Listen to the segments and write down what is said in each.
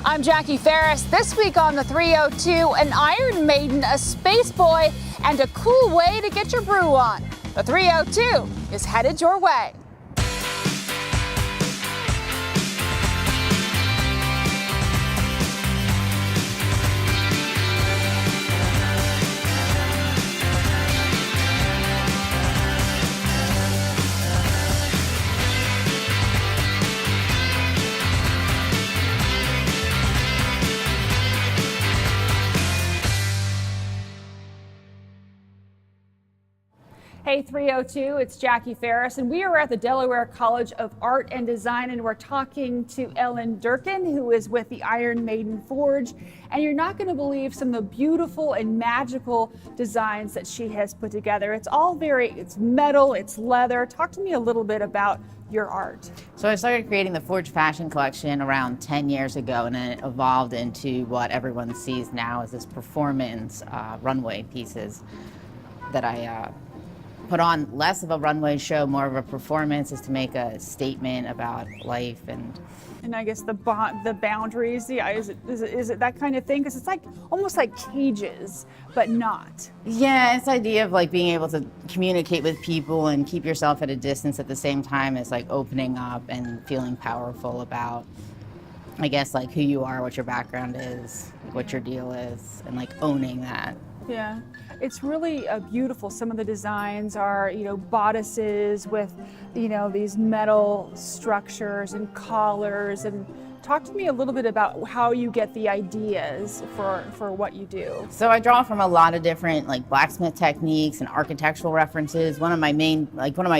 I'm Jackie Ferris. This week on the 302, an Iron Maiden, a SpaceBoy, and a cool way to get your brew on. The 302 is headed your way. Hey 302, it's Jackie Ferris, and we are at the Delaware College of Art and Design, and we're talking to Ellen Durkin, who is with the Iron Maiden Forge, and you're not going to believe some of the beautiful and magical designs that she has put together. It's metal, it's leather. Talk to me a little bit about your art. So I started creating the Forge fashion collection around 10 years ago, and then it evolved into what everyone sees now as this performance runway pieces that I put on. Less of a runway show, more of a performance, is to make a statement about life and I guess the boundaries. Yeah, is it that kind of thing? Because it's like almost like cages, but not. Yeah, it's the idea of like being able to communicate with people and keep yourself at a distance at the same time as like opening up and feeling powerful about, I guess, like who you are, what your background is, what your deal is, and like owning that. Yeah, it's really beautiful. Some of the designs are, bodices with, these metal structures and collars. And talk to me a little bit about how you get the ideas for what you do. So I draw from a lot of different like blacksmith techniques and architectural references. One of my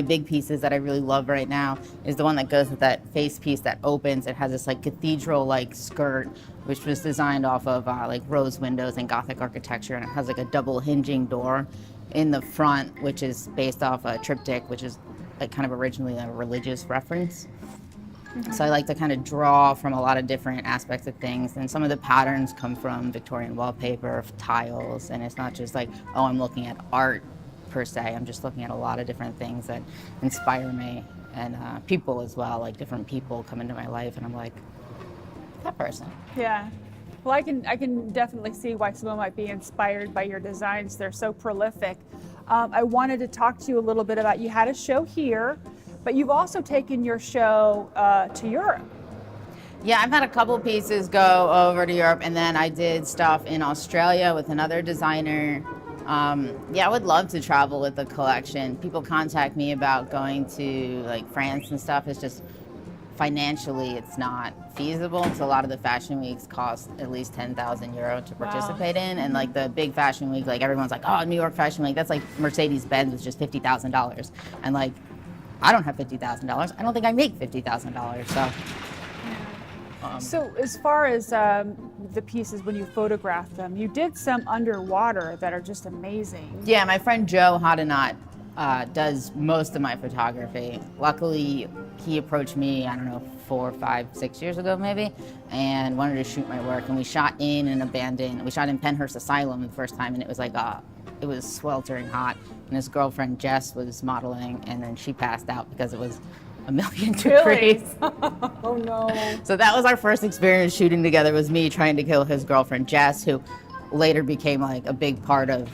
big pieces that I really love right now is the one that goes with that face piece that opens. It has this like cathedral-like skirt, which was designed off of like rose windows and Gothic architecture, and it has like a double hinging door in the front, which is based off a triptych, which is like kind of originally a religious reference. Mm-hmm. So I like to kind of draw from a lot of different aspects of things, and some of the patterns come from Victorian wallpaper, tiles, and it's not just like, oh, I'm looking at art per se. I'm just looking at a lot of different things that inspire me, and people as well. Like different people come into my life, and I'm like, that person. Yeah. Well, I can definitely see why someone might be inspired by your designs. They're so prolific. I wanted to talk to you a little bit about, you had a show here, but you've also taken your show to Europe. Yeah, I've had a couple pieces go over to Europe, and then I did stuff in Australia with another designer. Yeah, I would love to travel with the collection. People contact me about going to like France and stuff. It's just financially it's not feasible. So a lot of the fashion weeks cost at least 10,000 euro to participate in, and like the big fashion week, like everyone's like, oh, New York Fashion Week, that's like Mercedes-Benz with just $50,000, and like I don't have $50,000. I don't think I make $50,000. So. So as far as the pieces, when you photograph them, you did some underwater that are just amazing. Yeah, my friend Joe Hodenot does most of my photography. Luckily, he approached me, I don't know, 4, 5, 6 years ago maybe, and wanted to shoot my work. And we shot in Penhurst Asylum the first time, and it was like, it was sweltering hot. And his girlfriend Jess was modeling, and then she passed out because it was 1,000,000 degrees. Oh no. So that was our first experience shooting together, was me trying to kill his girlfriend Jess, who later became like a big part of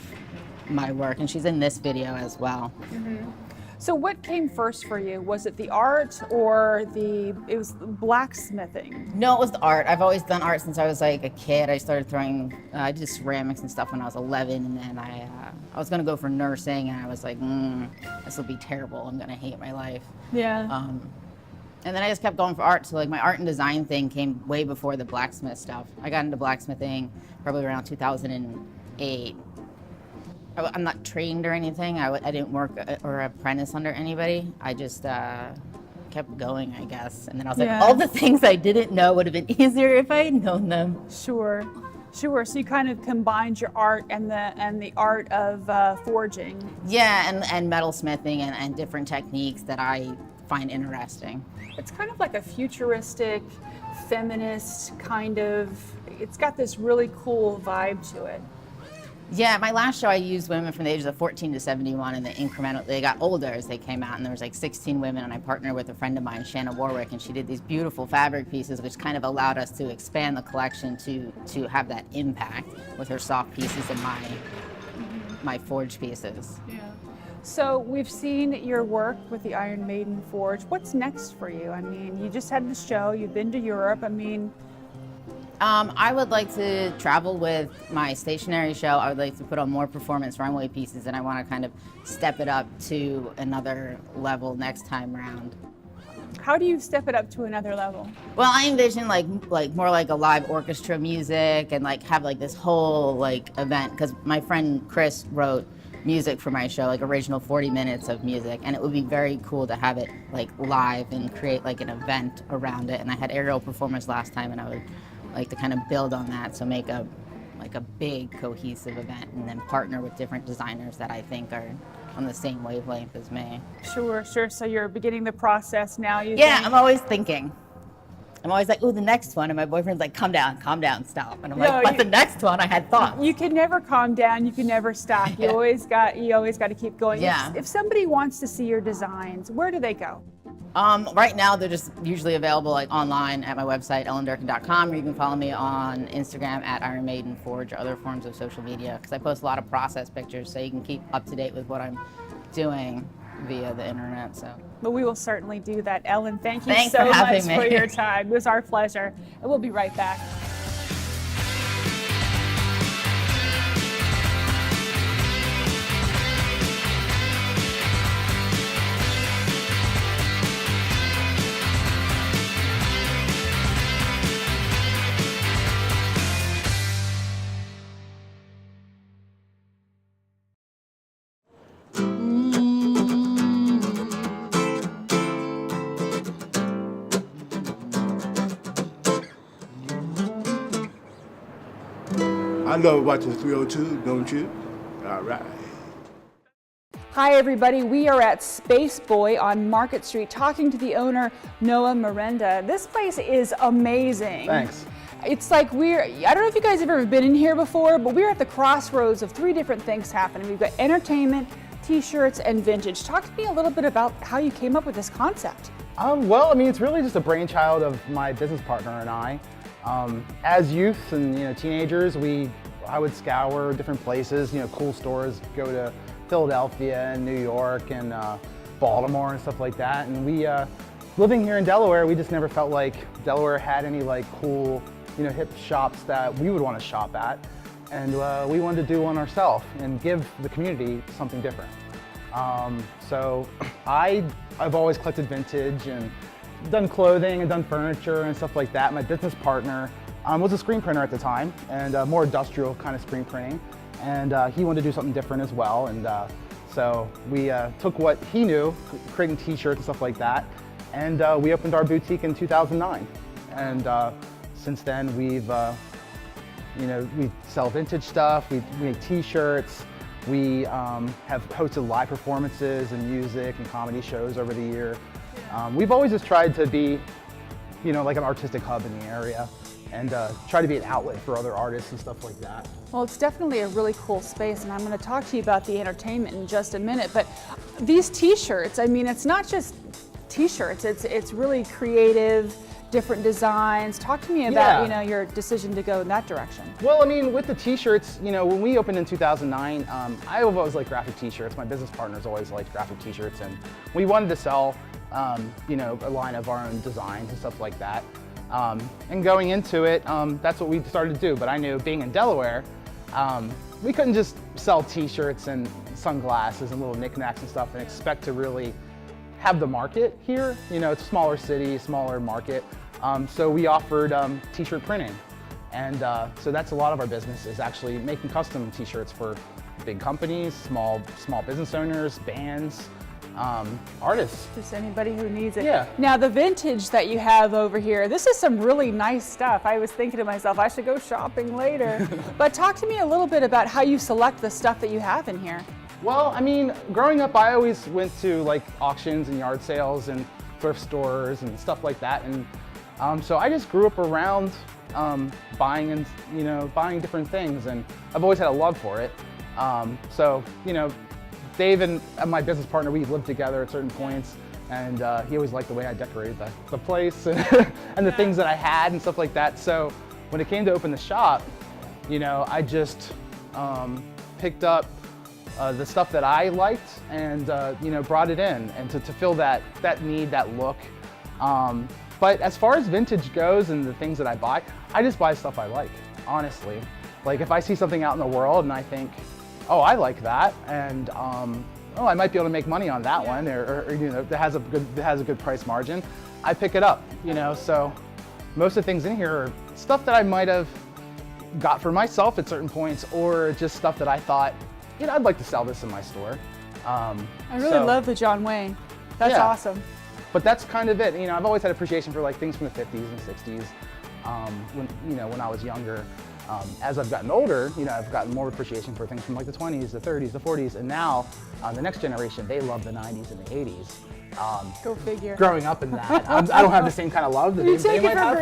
my work, and she's in this video as well. Mm-hmm. So what came first for you? Was it the art or it was blacksmithing? No, it was the art. I've always done art since I was like a kid. I started I did ceramics and stuff when I was 11, and then I was gonna go for nursing, and I was like, this will be terrible. I'm gonna hate my life. Yeah. And then I just kept going for art. So like my art and design thing came way before the blacksmith stuff. I got into blacksmithing probably around 2008. I'm not trained or anything. I didn't work or apprentice under anybody. I just kept going, I guess. And then I was like, all the things I didn't know would have been easier if I had known them. Sure. So you kind of combined your art and the art of forging. Yeah, and metalsmithing and different techniques that I find interesting. It's kind of like a futuristic, feminist kind of. It's got this really cool vibe to it. Yeah, my last show I used women from the ages of 14 to 71, and they got older as they came out, and there was like 16 women, and I partnered with a friend of mine, Shanna Warwick, and she did these beautiful fabric pieces, which kind of allowed us to expand the collection to have that impact with her soft pieces and my forged pieces. Yeah. So we've seen your work with the Iron Maiden Forge. What's next for you? I mean, you just had the show, you've been to Europe. I mean, I would like to travel with my stationery show. I would like to put on more performance runway pieces, and I want to kind of step it up to another level next time around. how do you step it up to another level? Well, I envision like more like a live orchestra music, and like have like this whole like event, because my friend Chris wrote music for my show, like original 40 minutes of music, and it would be very cool to have it like live and create like an event around it. And I had aerial performance last time, and I would like to kind of build on that, so make a big cohesive event, and then partner with different designers that I think are on the same wavelength as me. Sure, sure. So you're beginning the process now. Yeah, I'm always thinking. I'm always like, ooh, the next one, and my boyfriend's like, calm down, stop. And I'm like, but the next one, I had thoughts. You can never calm down. You can never stop. You always got to keep going. Yeah. If somebody wants to see your designs, where do they go? Right now, they're just usually available like online at my website, ellendurkin.com, or you can follow me on Instagram at Iron Maiden Forge, or other forms of social media, because I post a lot of process pictures, so you can keep up to date with what I'm doing via the internet. So. But we will certainly do that. Ellen, thank you Thanks so for having much for me. your time. It was our pleasure. And we'll be right back. I love watching 302, don't you? All right. Hi, everybody. We are at SpaceBoy on Market Street talking to the owner, Noah Miranda. This place is amazing. Thanks. It's like I don't know if you guys have ever been in here before, but we're at the crossroads of three different things happening. We've got entertainment, t-shirts, and vintage. Talk to me a little bit about how you came up with this concept. Well, I mean, it's really just a brainchild of my business partner and I. As youth and teenagers, I would scour different places, cool stores, go to Philadelphia and New York and Baltimore and stuff like that. And we, living here in Delaware, we just never felt like Delaware had any like cool, hip shops that we would want to shop at. And we wanted to do one ourselves and give the community something different. So I've always collected vintage and done clothing and done furniture and stuff like that. My business partner was a screen printer at the time, and more industrial kind of screen printing. And he wanted to do something different as well. And so we took what he knew, creating t-shirts and stuff like that, and we opened our boutique in 2009. And since then we sell vintage stuff, we make t-shirts, we have hosted live performances and music and comedy shows over the year. We've always just tried to be, like an artistic hub in the area, and try to be an outlet for other artists and stuff like that. Well, it's definitely a really cool space, and I'm going to talk to you about the entertainment in just a minute. But these t-shirts, I mean, it's not just t-shirts, it's really creative, different designs. Talk to me about, your decision to go in that direction. Well, I mean, with the t-shirts, when we opened in 2009, I've always liked graphic t-shirts. My business partners always liked graphic t-shirts, and we wanted to sell, a line of our own designs and stuff like that. And going into it, that's what we started to do. But I knew, being in Delaware, we couldn't just sell t-shirts and sunglasses and little knickknacks and stuff and expect to really have the market here. It's a smaller city, smaller market. So we offered t-shirt printing. And so that's a lot of our business, is actually making custom t-shirts for big companies, small business owners, bands, artists. Just anybody who needs it. Yeah. Now, the vintage that you have over here, this is some really nice stuff. I was thinking to myself, I should go shopping later. But talk to me a little bit about how you select the stuff that you have in here. Well, I mean, growing up, I always went to like auctions and yard sales and thrift stores and stuff like that. And so I just grew up around buying and buying different things, and I've always had a love for it. So Dave and my business partner, we lived together at certain points, and he always liked the way I decorated the place and the things that I had and stuff like that. So when it came to open the shop, I just picked up the stuff that I liked and brought it in, and to fill that need, that look. But as far as vintage goes and the things that I buy, I just buy stuff I like, honestly. Like if I see something out in the world and I think, oh, I like that, and oh, I might be able to make money on that one, or that has a good price margin, I pick it up. So most of the things in here are stuff that I might have got for myself at certain points, or just stuff that I thought, I'd like to sell this in my store. I really love the John Wayne. That's awesome. But that's kind of it. I've always had appreciation for like things from the 50s and 60s. When I was younger. As I've gotten older, I've gotten more appreciation for things from like the 20s, the 30s, the 40s, and now the next generation, they love the 90s and the 80s. Go figure. Growing up in that, I don't have the same kind of love that they might have.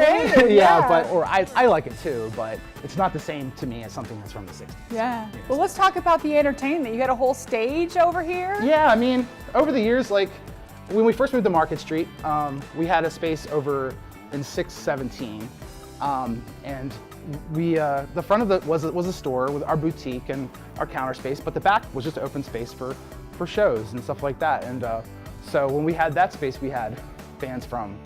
I like it too, but it's not the same to me as something that's from the 60s. Yeah. Well, let's talk about the entertainment. You got a whole stage over here? Yeah, over the years, like when we first moved to Market Street, we had a space over in 617, and we the front of it was a store with our boutique and our counter space, but the back was just open space for shows and stuff like that. And so when we had that space, we had bands from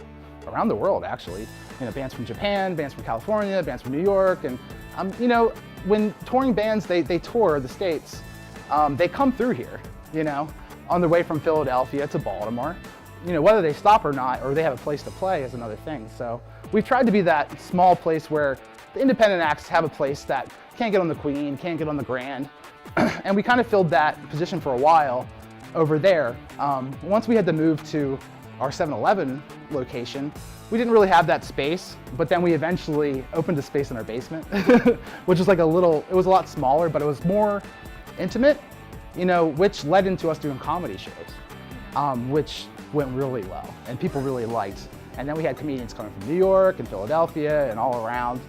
around the world, actually. Bands from Japan, bands from California, bands from New York, and when touring bands they tour the States, they come through here, on their way from Philadelphia to Baltimore. Whether they stop or not, or they have a place to play is another thing. So we've tried to be that small place where the independent acts have a place that can't get on the Queen, can't get on the Grand. And we kind of filled that position for a while over there. Once we had to move to our 7-Eleven location, we didn't really have that space, but then we eventually opened a space in our basement, which was like it was a lot smaller, but it was more intimate, which led into us doing comedy shows, which went really well and people really liked. And then we had comedians coming from New York and Philadelphia and all around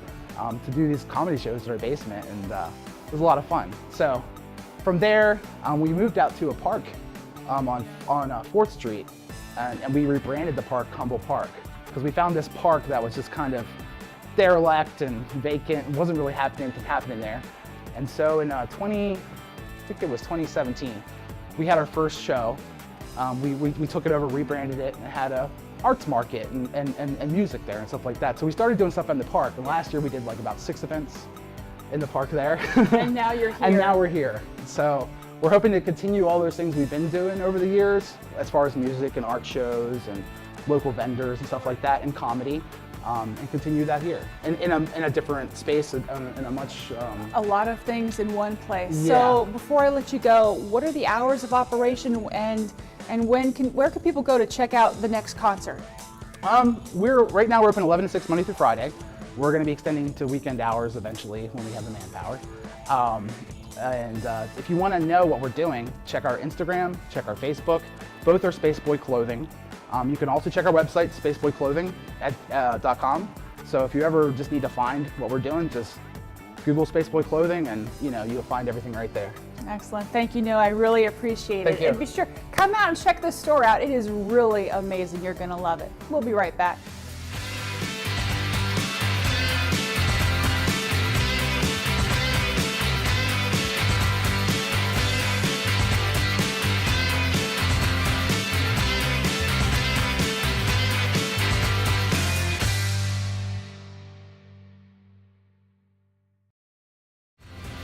to do these comedy shows in our basement, and it was a lot of fun. So from there, we moved out to a park on 4th Street, and we rebranded the park Humble Park, because we found this park that was just kind of derelict and vacant, wasn't really anything happening there. And so in I think it was 2017, we had our first show. We took it over, rebranded it, and had a arts market and music there and stuff like that. So we started doing stuff in the park, and last year we did like about 6 events in the park there. And now you're here. And now we're here. So we're hoping to continue all those things we've been doing over the years, as far as music and art shows and local vendors and stuff like that, and comedy, and continue that here in a different space, in a much a lot of things in one place. Yeah. So before I let you go, what are the hours of operation, and where can people go to check out the next concert? Right now we're open 11 to 6 Monday through Friday. We're going to be extending to weekend hours eventually when we have the manpower. And if you want to know what we're doing, check our Instagram, check our Facebook. Both are SpaceBoy Clothing. You can also check our website, spaceboyclothing.com. So if you ever just need to find what we're doing, just Google SpaceBoy Clothing, and you'll find everything right there. Excellent. Thank you, Noah. I really appreciate it. Thank you. And be sure, come out and check this store out. It is really amazing. You're going to love it. We'll be right back.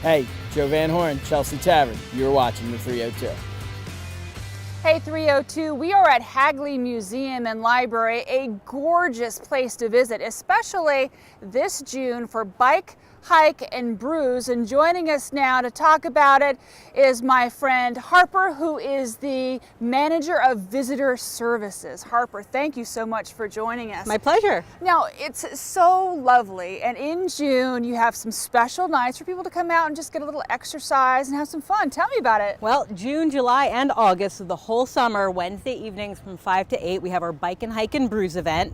Hey, Joe Van Horn, Chelsea Tavern. You're watching the 302. Hey 302, we are at Hagley Museum and Library, a gorgeous place to visit, especially this June for Bike, Hike, and Brews. And joining us now to talk about it is my friend Harper, who is the manager of visitor services. Harper, thank you so much for joining us. My pleasure. Now, it's so lovely, and in June you have some special nights for people to come out and just get a little exercise and have some fun. Tell me about it. Well, June, July, and August, so the whole summer, Wednesday evenings from 5 to 8, we have our Bike and Hike and Brews event.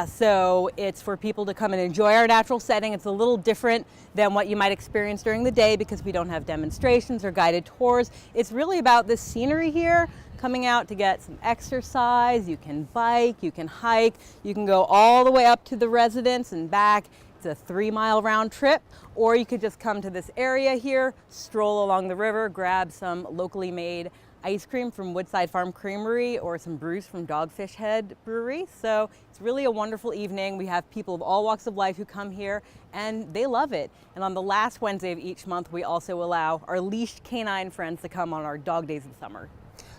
So it's for people to come and enjoy our natural setting. It's a little different than what you might experience during the day because we don't have demonstrations or guided tours. It's really about the scenery here, coming out to get some exercise. You can bike, you can hike, you can go all the way up to the residence and back. It's a 3-mile round trip, or you could just come to this area here, stroll along the river, grab some locally made ice cream from Woodside Farm Creamery or some brews from Dogfish Head Brewery. So it's really a wonderful evening. We have people of all walks of life who come here and they love it. And on the last Wednesday of each month, we also allow our leashed canine friends to come on our dog days of summer.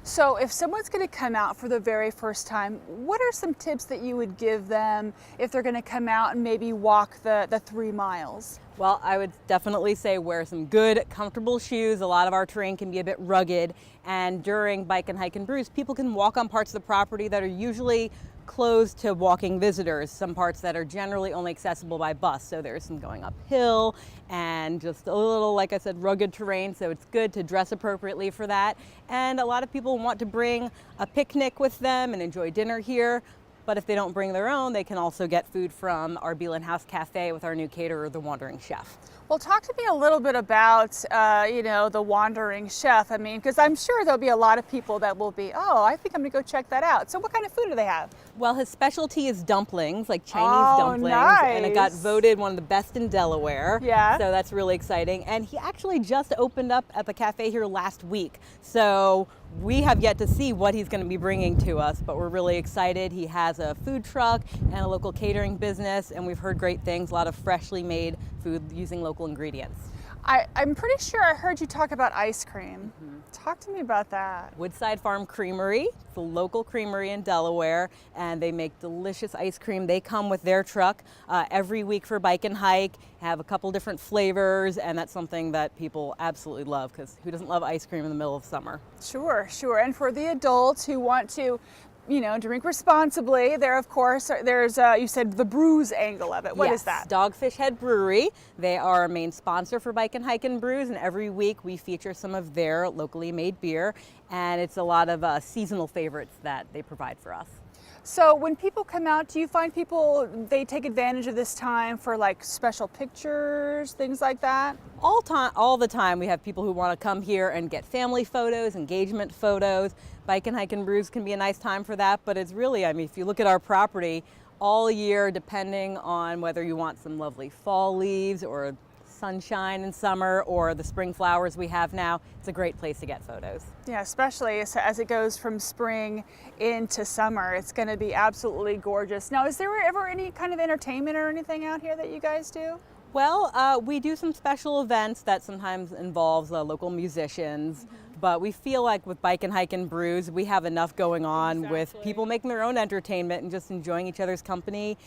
So if someone's going to come out for the very first time, what are some tips that you would give them if they're going to come out and maybe walk the 3 miles? Well, I would definitely say wear some good, comfortable shoes. A lot of our terrain can be a bit rugged, and during Bike and Hike and Brews, people can walk on parts of the property that are usually closed to walking visitors, some parts that are generally only accessible by bus. So there's some going uphill and just a little, like I said, rugged terrain. So it's good to dress appropriately for that. And a lot of people want to bring a picnic with them and enjoy dinner here. But if they don't bring their own, they can also get food from our Beelan House Cafe with our new caterer, the Wandering Chef. Well, talk to me a little bit about, the Wandering Chef. I mean, because I'm sure there'll be a lot of people that will be, oh, I think I'm going to go check that out. So what kind of food do they have? Well, his specialty is dumplings, like Chinese dumplings. Nice. And it got voted one of the best in Delaware. Yeah. So that's really exciting. And he actually just opened up at the cafe here last week. So we have yet to see what he's going to be bringing to us, but we're really excited. He has a food truck and a local catering business, and we've heard great things, a lot of freshly made food using local ingredients. I'm pretty sure I heard you talk about ice cream. Talk to me about that. Woodside Farm Creamery, it's a local creamery in Delaware, and they make delicious ice cream. They come with their truck every week for Bike and Hike, have a couple different flavors, and that's something that people absolutely love, because who doesn't love ice cream in the middle of summer? Sure, sure. And for the adults who want to, drink responsibly, of course, there's, you said the Brews angle of it. What is that? Dogfish Head Brewery. They are our main sponsor for Bike and Hike and Brews, and every week we feature some of their locally made beer, and it's a lot of seasonal favorites that they provide for us. So when people come out, do you find they take advantage of this time for like special pictures, things like that? All the time we have people who want to come here and get family photos, engagement photos. Bike and Hike and Brews can be a nice time for that, but it's really, if you look at our property all year, depending on whether you want some lovely fall leaves or sunshine in summer or the spring flowers we have now, it's a great place to get photos. Yeah, especially as it goes from spring into summer. It's going to be absolutely gorgeous. Now, is there ever any kind of entertainment or anything out here that you guys do? Well, we do some special events that sometimes involves local musicians, but we feel like with Bike and Hike and Brews, we have enough going on with people making their own entertainment and just enjoying each other's company.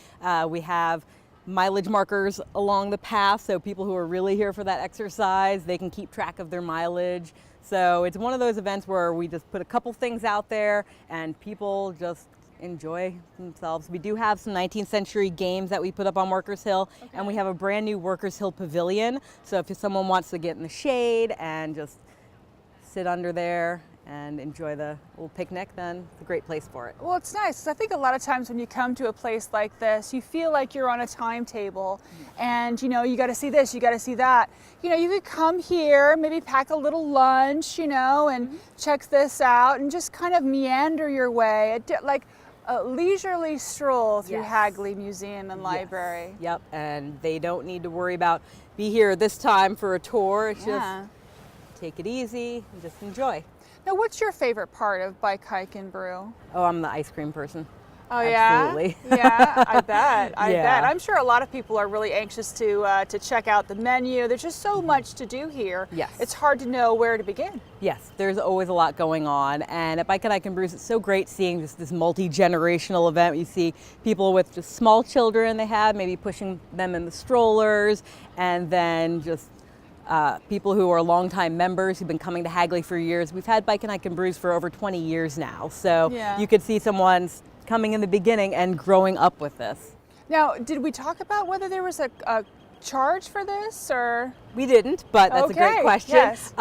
We have mileage markers along the path, so people who are really here for that exercise, they can keep track of their mileage. So it's one of those events where we just put a couple things out there and people just enjoy themselves. We do have some 19th century games that we put up on Workers Hill, and we have a brand new Workers Hill pavilion. So if someone wants to get in the shade and just sit under there and enjoy the little picnic, then it's a great place for it. Well, it's nice. I think a lot of times when you come to a place like this, you feel like you're on a timetable and, you got to see this, you got to see that. You could come here, maybe pack a little lunch, and check this out and just kind of meander your way, like a leisurely stroll through Hagley Museum and Library. Yep, and they don't need to worry about be here this time for a tour. It's just take it easy and just enjoy. Now, what's your favorite part of Bike, Hike, and Brew? Oh, I'm the ice cream person. Oh yeah, Absolutely. yeah. I bet. I Yeah. bet. I'm sure a lot of people are really anxious to check out the menu. There's just so much to do here. Yes. It's hard to know where to begin. Yes, there's always a lot going on, and at Bike and Hike and Brews, it's so great seeing this multi-generational event. You see people with just small children they have, maybe pushing them in the strollers, and then just people who are longtime members who've been coming to Hagley for years. We've had Bike and Hike and Brews for over 20 years now, so Yeah. you could see someone coming in the beginning and growing up with this. Now, did we talk about whether there was a charge for this, or? We didn't, but that's a Okay, great question. yes.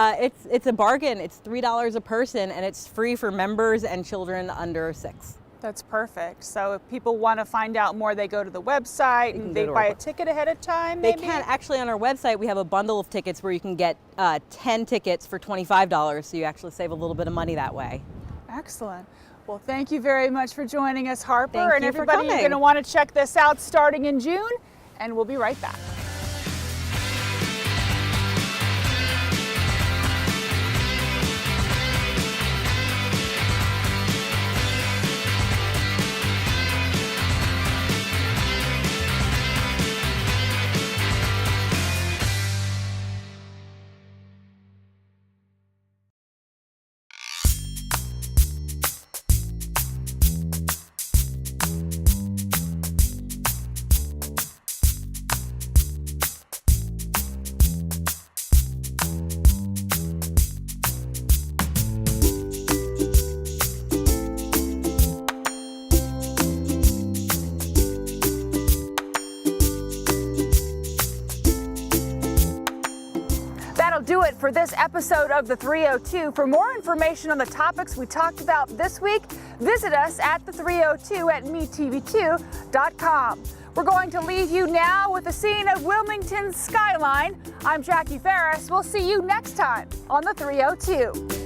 It's a bargain. It's $3 a person, and it's free for members and children under 6. That's perfect. So if people want to find out more, they go to the website can and go they to buy our a ticket ahead of time, They maybe? can actually on our website. We have a bundle of tickets where you can get 10 tickets for $25, so you actually save a little bit of money that way. Excellent. Well, thank you very much for joining us, Harper. Thank and you for everybody, you're coming. going to want to check this out starting in June, and we'll be right back. That'll do it for this episode of the 302. For more information on the topics we talked about this week, visit us at the 302 at metv2.com. We're going to leave you now with a scene of Wilmington's skyline. I'm Jackie Ferris. We'll see you next time on the 302.